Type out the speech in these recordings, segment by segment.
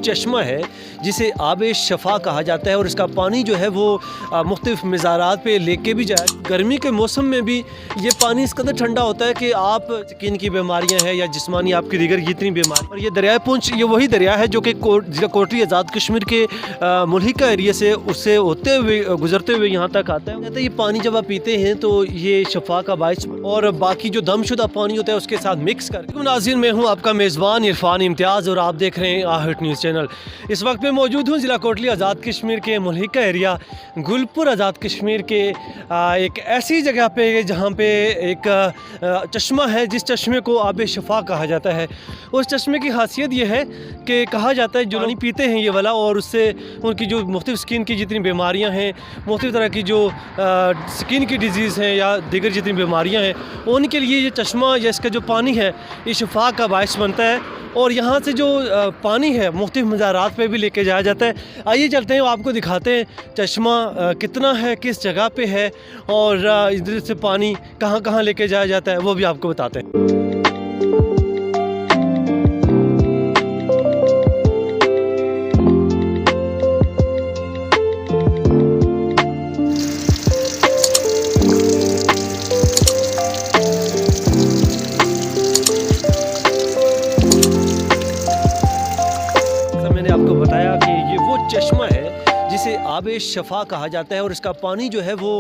चश्मा है जिसे आब शफ़ा कहा जाता है और इसका पानी जो है वो मुख्तलिफ़ मज़ारात पे लेके भी जाए। गर्मी के मौसम में भी ये पानी इस कदर ठंडा होता है कि आप स्किन की बीमारियां हैं या जिस्मानी आपकी दीगर जितनी बीमारी। और ये दरिया पुंछ ये वही दरिया है जो कि जिला कोटली आज़ाद कश्मीर के मुल्हिका एरिया से उससे होते हुए गुजरते हुए यहाँ तक आता है। कहते हैं ये पानी जब आप पीते हैं तो ये शफ़ा का बाइस और बाकी जो दमशुदा पानी होता है उसके साथ मिक्स कर। नाज़रीन, मैं हूँ आपका मेज़बान इरफान इम्तियाज़ और आप देख रहे हैं आहट न्यूज़ चैनल। इस वक्त मैं मौजूद हूँ ज़िला कोटली आज़ाद कश्मीर के मुल्हिका एरिया गुलपुर आज़ाद कश्मीर के एक ऐसी जगह पे जहाँ पे एक चश्मा है जिस चश्मे को आब शफ़ा कहा जाता है। उस चश्मे की खासियत ये है कि कहा जाता है जो पानी पीते हैं ये वाला और उससे उनकी जो मुख्तलिफ़ स्किन की जितनी बीमारियाँ हैं, मुख्तलिफ़ तरह की जो स्किन की डिजीज़ हैं या दीगर जितनी बीमारियाँ हैं उनके लिए ये चश्मा या इसका जो पानी है ये शफ़ा का बायस बनता है। और यहाँ से जो पानी है मुख्तलिफ़ मज़ारात पे भी लेके जाया जाता है। आइए चलते हैं, आपको दिखाते हैं चश्मा कितना है, किस जगह पे है और इधर से पानी कहाँ कहाँ लेके जाया जाता है वो भी आपको बताते हैं। मैंने आपको बताया कि ये वो चश्मा है जिसे आब शफ़ा कहा जाता है और इसका पानी जो है वो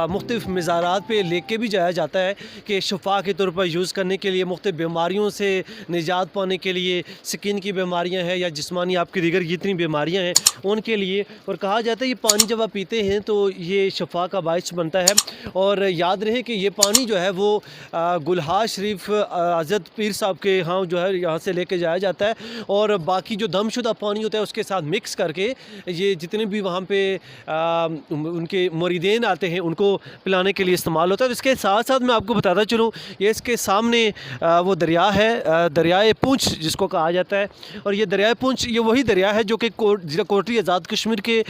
मुख्तलिफ़ मज़ारात पे लेके भी जाया जाता है कि शफ़ा के तौर पर यूज़ करने के लिए, मुख्तलिफ़ बीमारियों से निजात पाने के लिए, स्किन की बीमारियां हैं या जिस्मानी आपकी दीगर जितनी बीमारियां हैं उनके लिए। और कहा जाता है ये पानी जब आप पीते हैं तो ये शफ़ा का बायस बनता है। और याद रहे कि ये पानी जो है वो गुलहार शरीफ हज़रत पीर साहब के यहाँ जो है यहाँ से लेके जाया जाता है और बाकी जो दमशुदा पानी होता है उसके साथ मिक्स करके ये जितने भी वहाँ पे उनके मुरीदेन आते हैं उनको पिलाने के लिए इस्तेमाल होता है। तो इसके साथ साथ मैं आपको बताता चलूँ ये इसके सामने वो दरिया है, दरियाए पुंछ जिसको कहा जाता है। और ये दरियाए पुंछ ये वही दरिया है जो कि जिला कोटली आज़ाद कश्मीर के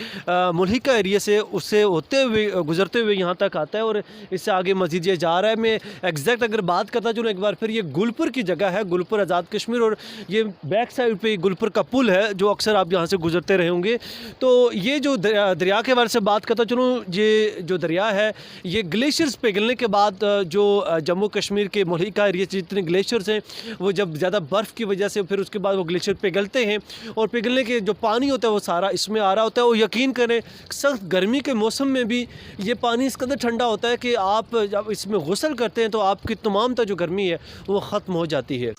मुल्हिका एरिया से उससे होते हुए गुजरते हुए यहाँ तक आता है और इससे आगे मज़ीद ये जा रहा है। मैं एग्जैक्ट अगर बात करता चलूँ एक बार फिर, ये गुलपुर की जगह है, गुलपुर आज़ाद कश्मीर। और ये बैक साइड पे गुलपुर का पुल है जो अक्सर आप यहाँ से गुजरते रहे होंगे। तो ये जो दरिया के बारे से बात करता चलूँ, ये जो दरिया है ये ग्लेशियर्स पिघलने के बाद जो जम्मू कश्मीर के मुल्हिका एरिया से जितने ग्लेशियर्स हैं वो जब ज़्यादा बर्फ़ की वजह से फिर उसके बाद वो ग्लेशियर पिघलते हैं और पिघलने के जो पानी होता है वो सारा इसमें आ रहा होता है। और यकीन करें सख्त गर्मी के मौसम में भी ये पानी इस कदर ठंडा होता है कि आप जब इसमें गुस्ल करते हैं तो आपकी तमाम जो गर्मी है वो ख़त्म हो जाती है।